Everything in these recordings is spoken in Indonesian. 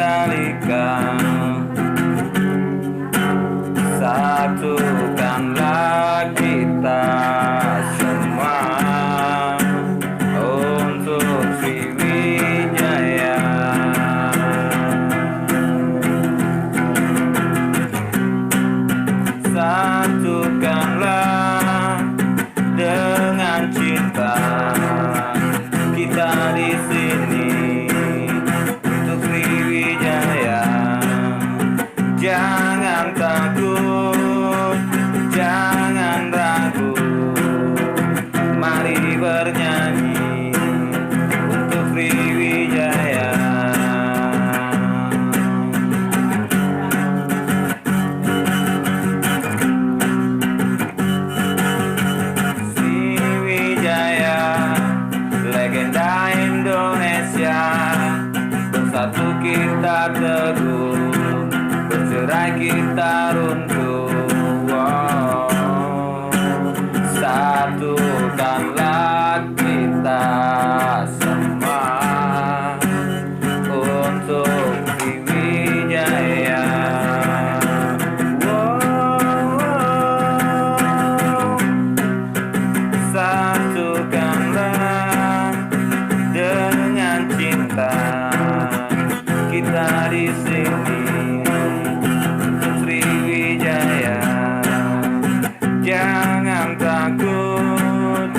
kendalikan. Satukanlah kita semua untuk Sriwijaya. Satukanlah dengan cinta kita di sini untuk Sriwijaya. Jangan takut, jangan ragu, mari bernyanyi untuk Sriwijaya. Sriwijaya, legenda Indonesia, bersatu kita teguh, bercerai kita runtuh. Satukanlah kita semua untuk Sriwijaya. Satukanlah dengan cinta kita di sini untuk Sriwijaya. Jangan takut,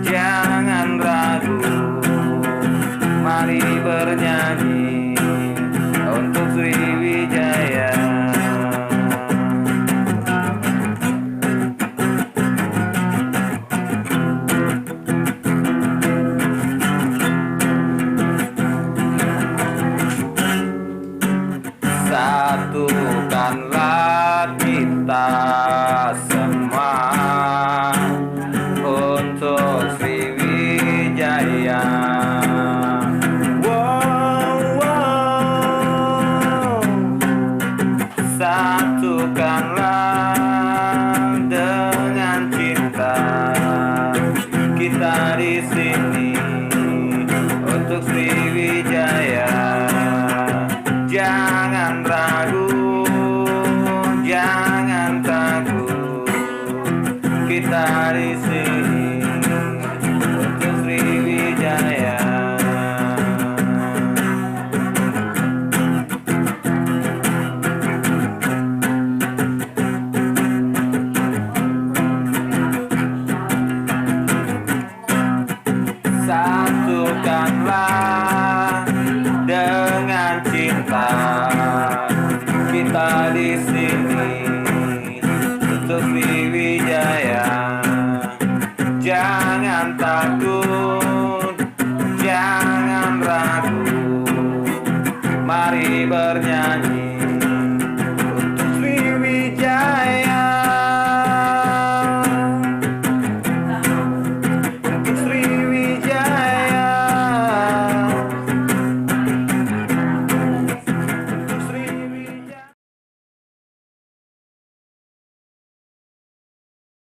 jangan ragu, mari bernyanyi untuk Sriwijaya. Satukanlah kita semua untuk Sriwijaya. Satukanlah dengan cinta kita di sini untuk Sriwijaya. Jangan ragu, jangan takut, kita di sini untuk Sriwijaya. Satukanlah dengan cinta kita di sini untuk Sriwijaya. Jangan takut, jangan ragu, mari bernyanyi